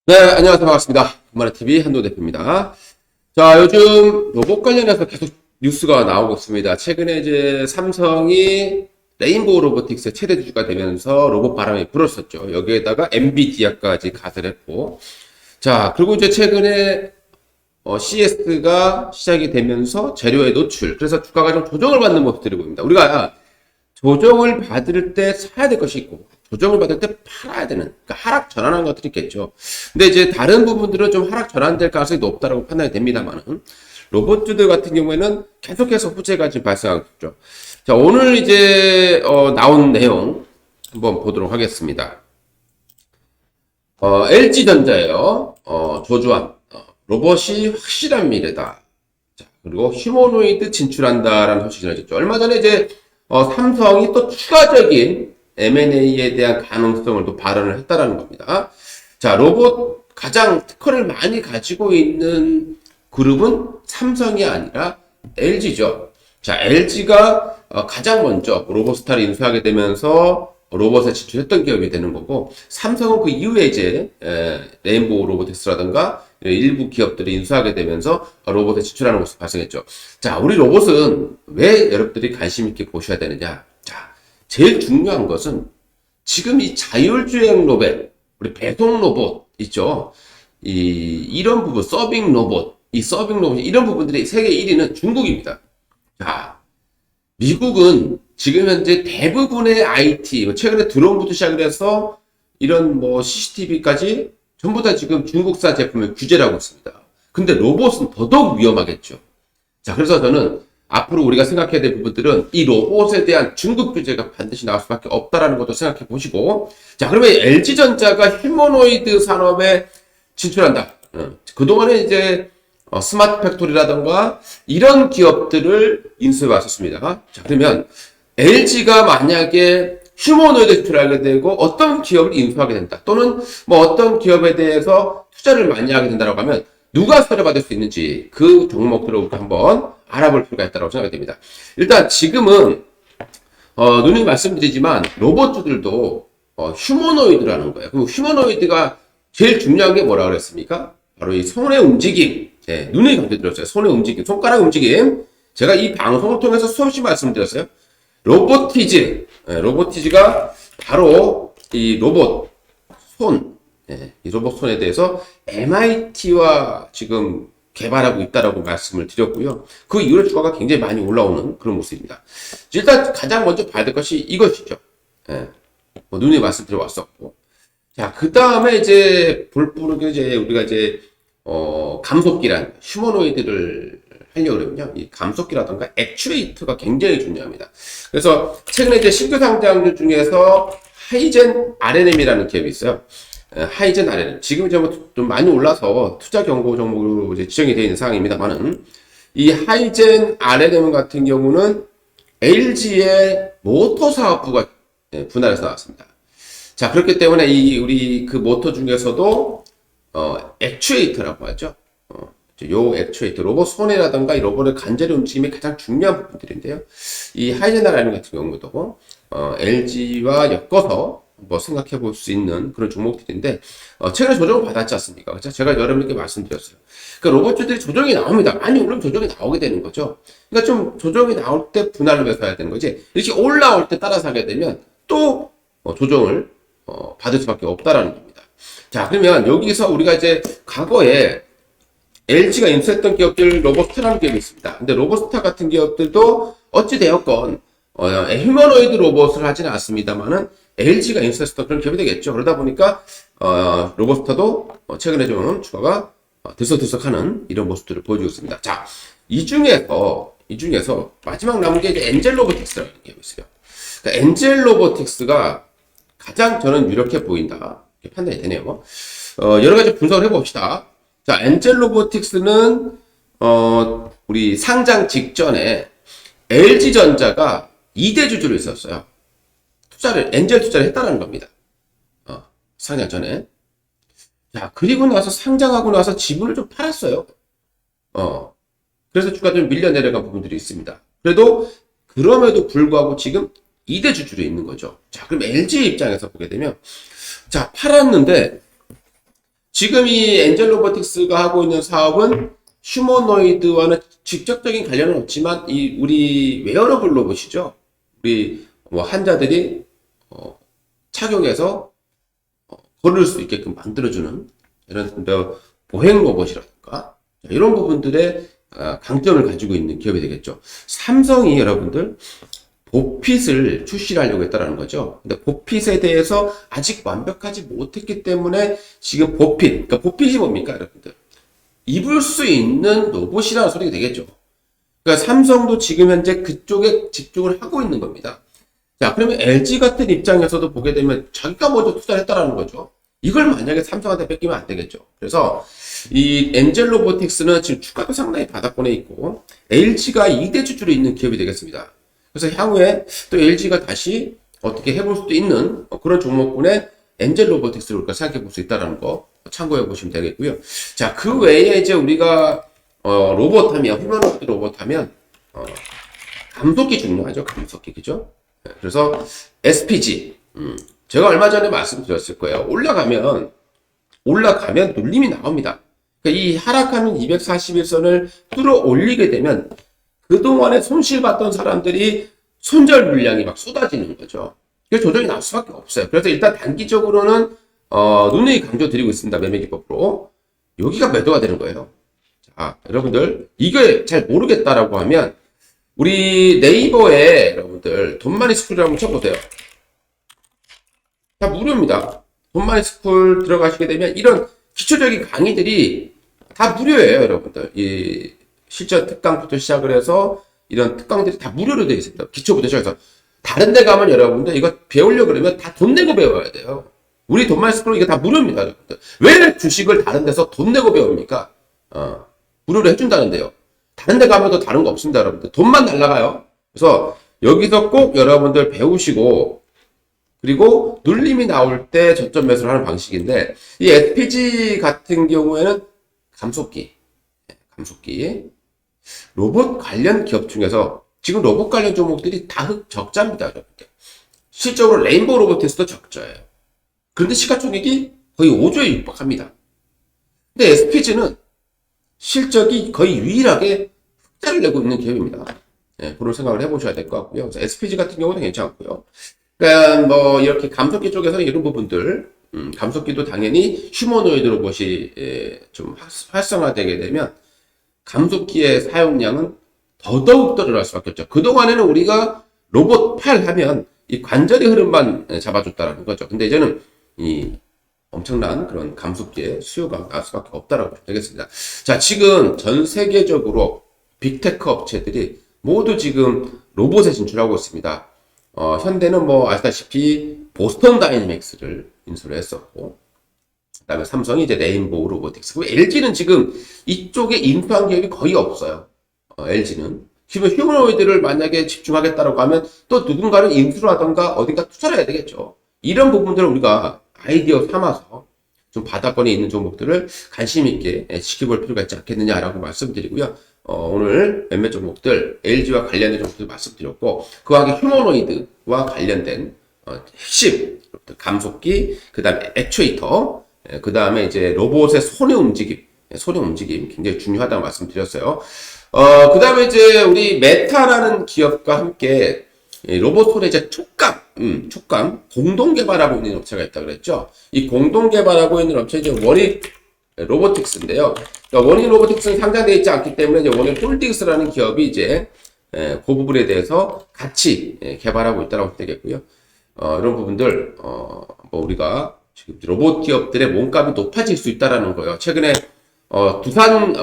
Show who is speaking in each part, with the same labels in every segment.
Speaker 1: 네, 안녕하세요. 반갑습니다. 금마라TV 한도 대표입니다. 자, 요즘 로봇 관련해서 계속 뉴스가 나오고 있습니다. 최근에 이제 삼성이 레인보우 로보틱스의 최대 주주가 되면서 로봇 바람이 불었었죠. 여기에다가 엔비디아까지 가세를 했고. 자, 그리고 이제 최근에 CS가 시작이 되면서 재료의 노출. 그래서 주가가 좀 조정을 받는 모습들이 보입니다. 우리가 조정을 받을 때 사야 될 것이 있고, 조정을 받을 때 팔아야 되는, 그러니까 하락 전환한 것들이 있겠죠. 근데 이제 다른 부분들은 좀 하락 전환될 가능성이 높다고 판단이 됩니다만은, 로봇주들 같은 경우에는 계속해서 호재가 지금 발생하고 있죠. 자, 오늘 이제, 나온 내용 한번 보도록 하겠습니다. LG전자예요. 조주환. 로봇이 확실한 미래다. 자, 그리고 휴머노이드 진출한다라는 소식이 나왔죠. 얼마 전에 이제, 삼성이 또 추가적인 M&A에 대한 가능성을 또 발언을 했다라는 겁니다. 자, 로봇 가장 특허를 많이 가지고 있는 그룹은 삼성이 아니라 LG죠. 자, LG가 가장 먼저 로봇스타를 인수하게 되면서 로봇에 진출했던 기업이 되는 거고, 삼성은 그 이후에 이제 레인보우 로보틱스라든가 일부 기업들이 인수하게 되면서 로봇에 진출하는 모습이 발생했죠. 자, 우리 로봇은 왜 여러분들이 관심 있게 보셔야 되느냐? 자, 제일 중요한 것은 지금 이 자율주행 로봇, 우리 배송 로봇 있죠? 이런 부분, 서빙 로봇, 이런 부분들이 세계 1위는 중국입니다. 자, 미국은 지금 현재 대부분의 IT, 최근에 드론부터 시작을 해서 이런 뭐 CCTV까지 전부 다 지금 중국산 제품을 규제를 하고 있습니다. 근데 로봇은 더더욱 위험하겠죠. 자, 그래서 저는 앞으로 우리가 생각해야 될 부분들은 이 로봇에 대한 중국 규제가 반드시 나올 수밖에 없다라는 것도 생각해 보시고, 자, 그러면 LG전자가 휴머노이드 산업에 진출한다. 그동안에 이제 스마트 팩토리라던가 이런 기업들을 인수해 왔었습니다. 자, 그러면 LG가 만약에 휴머노이드 진출하게 되고 어떤 기업을 인수하게 된다. 또는 뭐 어떤 기업에 대해서 투자를 많이 하게 된다고 하면 누가 수혜받을 수 있는지 그 종목들을 한번 알아볼 필요가 있다고 생각이 됩니다. 일단 지금은 누누이 말씀드리지만 로봇주들도 휴머노이드라는 거예요. 그럼 휴머노이드가 제일 중요한 게 뭐라 그랬습니까? 바로 이 손의 움직임. 네, 누누이 강조드렸어요. 손의 움직임, 손가락 움직임. 제가 이 방송을 통해서 수없이 말씀드렸어요. 로보티즈. 네, 로보티즈가 바로 이 로봇 손, 네, 이 로봇 손에 대해서 MIT와 지금 개발하고 있다라고 말씀을 드렸고요. 그 이후로 주가가 굉장히 많이 올라오는 그런 모습입니다. 일단 가장 먼저 봐야 될 것이 이것이죠. 네, 뭐 누누이 말씀드려 왔었고. 자, 그 다음에 이제 볼 부분은 이제 우리가 이제 감속기란 휴머노이드를 하려고 그러면요. 이 감속기라던가 액추에이터가 굉장히 중요합니다. 그래서 최근에 이제 신규 상장주 중에서 하이젠 RNM이라는 기업이 있어요. 하이젠 RNM. 지금 좀 많이 올라서 투자 경고 종목으로 이제 지정이 되어 있는 상황입니다만은 이 하이젠 RNM 같은 경우는 LG의 모터 사업부가 분할해서 나왔습니다. 자, 그렇기 때문에 우리 그 모터 중에서도 액추에이터라고 하죠. 요 액추에이터, 로봇 손해라든가 이 로봇의 간절히 움직임이 가장 중요한 부분들인데요. 이 하이젠RNM 같은 경우도 LG와 엮어서 뭐 생각해 볼 수 있는 그런 종목들인데 최근에 조정을 받았지 않습니까? 그렇죠? 제가 여러분께 말씀드렸어요. 그러니까 로봇주들이 조정이 나옵니다. 많이 오르면 조정이 나오게 되는 거죠. 그러니까 좀 조정이 나올 때 분할을 해서 해야 되는 거지. 이렇게 올라올 때 따라 사게 되면 또 조정을 받을 수밖에 없다라는 겁니다. 자, 그러면 여기서 우리가 이제 과거에 LG가 인수했던 기업들 로봇스타라는 기업이 있습니다. 근데 로봇스타 같은 기업들도 어찌되었건 휴머노이드 로봇을 하지는 않습니다만은 LG가 인수했었던 그런 기업이 되겠죠. 그러다 보니까 로봇스타도 최근에 좀 주가가 들썩들썩하는 이런 모습들을 보여주고 있습니다. 자, 이 중에서 마지막 남은 게 이제 엔젤 로보틱스라는 기업이 있어요. 그러니까 엔젤 로보틱스가 가장 저는 유력해 보인다. 이렇게 판단이 되네요. 여러 가지 분석을 해봅시다. 자, 엔젤 로보틱스는, 우리 상장 직전에 LG전자가 2대 주주로 있었어요. 엔젤 투자를 했다는 겁니다. 상장 전에. 자, 그리고 나서 상장하고 나서 지분을 좀 팔았어요. 그래서 주가가 좀 밀려 내려간 부분들이 있습니다. 그럼에도 불구하고 지금 2대 주주로 있는 거죠. 자, 그럼 LG 입장에서 보게 되면, 자, 팔았는데, 지금 이 엔젤 로보틱스가 하고 있는 사업은 휴머노이드와는 직접적인 관련은 없지만 이 우리 웨어러블 로봇이죠. 우리 뭐 환자들이 착용해서 걸을 수 있게끔 만들어주는 이런 보행 로봇이라든가 이런 부분들의 강점을 가지고 있는 기업이 되겠죠. 삼성이 여러분들 보핏을 출시를 하려고 했다라는 거죠. 근데 보핏에 대해서 아직 완벽하지 못했기 때문에 지금 보핏, 그러니까 보핏이 뭡니까, 여러분들? 입을 수 있는 로봇이라는 소리가 되겠죠. 그러니까 삼성도 지금 현재 그쪽에 집중을 하고 있는 겁니다. 자, 그러면 LG 같은 입장에서도 보게 되면 자기가 먼저 투자를 했다라는 거죠. 이걸 만약에 삼성한테 뺏기면 안 되겠죠. 그래서 이 엔젤 로보틱스는 지금 주가도 상당히 바닥권에 있고 LG가 2대 주주로 있는 기업이 되겠습니다. 그래서 향후에 또 LG가 다시 어떻게 해볼 수도 있는 그런 종목군에 엔젤 로보틱스를 우리가 생각해 볼 수 있다는 거 참고해 보시면 되겠고요. 자, 그 외에 이제 우리가 로봇 하면, 휴머노이드 로봇 하면 감속기 중요하죠. 감속기, 그죠? 그래서 SPG, 제가 얼마 전에 말씀드렸을 거예요. 올라가면 눌림이 나옵니다. 그러니까 이 하락하는 241선을 뚫어 올리게 되면 그동안에 손실봤던 사람들이 손절 물량이 막 쏟아지는 거죠. 그래서 조정이 나올 수밖에 없어요. 그래서 일단 단기적으로는 누누이 강조드리고 있습니다. 매매기법으로. 여기가 매도가 되는 거예요. 자, 여러분들 이게 잘 모르겠다라고 하면 우리 네이버에 여러분들 돈마니 스쿨을 한번 쳐보세요. 다 무료입니다. 돈마니 스쿨 들어가시게 되면 이런 기초적인 강의들이 다 무료예요, 여러분들. 이 실전 특강부터 시작을 해서 이런 특강들이 다 무료로 되어 있습니다. 기초부터 시작해서. 다른 데 가면 여러분들 이거 배우려고 그러면 다 돈 내고 배워야 돼요. 우리 돈마니 스쿨은 이게 다 무료입니다, 여러분들. 왜 주식을 다른 데서 돈 내고 배웁니까? 무료로 해준다는데요. 다른 데 가면 더 다른 거 없습니다, 여러분들. 돈만 날라가요. 그래서 여기서 꼭 여러분들 배우시고 그리고 눌림이 나올 때 저점 매수를 하는 방식인데 이 SPG 같은 경우에는 감속기 로봇 관련 기업 중에서 지금 로봇 관련 종목들이 다 흑적자입니다, 여러분들. 실적으로 레인보우 로보틱스도 적자예요. 그런데 시가총액이 거의 5조에 육박합니다. 근데 SPG는 실적이 거의 유일하게 흑자를 내고 있는 기업입니다. 그런 생각을 해보셔야 될 것 같고요. 그래서 SPG 같은 경우는 괜찮고요. 그러니까 뭐 이렇게 감속기 쪽에서는 이런 부분들, 감속기도 당연히 휴머노이드 로봇이 좀 활성화되게 되면 감속기의 사용량은 더더욱 늘어날 수밖에 없죠. 그동안에는 우리가 로봇 팔 하면 이 관절의 흐름만 잡아줬다라는 거죠. 근데 이제는 이 엄청난 그런 감속기의 수요가 날 수밖에 없다라고 보면 되겠습니다. 자, 지금 전 세계적으로 빅테크 업체들이 모두 지금 로봇에 진출하고 있습니다. 현대는 뭐 아시다시피 보스턴 다이내믹스를 인수를 했었고, 그다음에 삼성이 이제 레인보우 로보틱스, LG는 지금 이쪽에 인수한 기업이 거의 없어요. LG는 지금 휴머노이드를 만약에 집중하겠다라고 하면 또 누군가는 인수를 하던가 어딘가 투자를 해야 되겠죠. 이런 부분들을 우리가 아이디어 삼아서 좀 바닥권에 있는 종목들을 관심 있게 지켜볼 필요가 있지 않겠느냐라고 말씀드리고요. 오늘 몇몇 종목들 LG와 관련된 종목들 말씀드렸고 그와 함께 휴머노이드와 관련된 핵심 감속기, 그 다음에 액추에이터, 그 다음에 이제 로봇의 손의 움직임 굉장히 중요하다고 말씀드렸어요. 그 다음에 이제 우리 메타라는 기업과 함께 로봇 손의 이제 촉감 공동 개발하고 있는 업체가 있다고 그랬죠. 이 공동 개발하고 있는 업체 이제 원익 로보틱스인데요. 그러니까 원익 로보틱스는 상장되어 있지 않기 때문에 이제 원익 홀딩스라는 기업이 이제 그 부분에 대해서 같이 개발하고 있다고 보면 되겠고요. 이런 부분들 뭐 우리가 지금 로봇 기업들의 몸값이 높아질 수 있다라는 거예요. 최근에 두산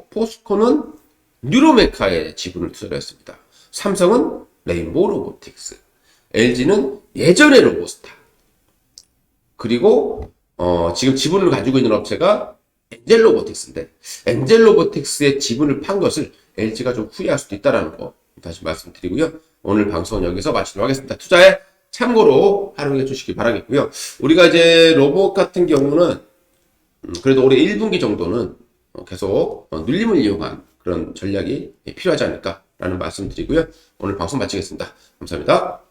Speaker 1: 포스코는 뉴로메카에 지분을 투자를 했습니다. 삼성은 레인보우 로보틱스, LG는 예전의 로보스타, 그리고 지금 지분을 가지고 있는 업체가 엔젤 로보틱스인데 엔젤 로보틱스의 지분을 판 것을 LG가 좀 후회할 수도 있다는 거 다시 말씀드리고요. 오늘 방송은 여기서 마치도록 하겠습니다. 투자에 참고로 활용해 주시기 바라겠고요. 우리가 이제 로봇 같은 경우는 그래도 올해 1분기 정도는 계속 눌림을 이용한 그런 전략이 필요하지 않을까라는 말씀 드리고요. 오늘 방송 마치겠습니다. 감사합니다.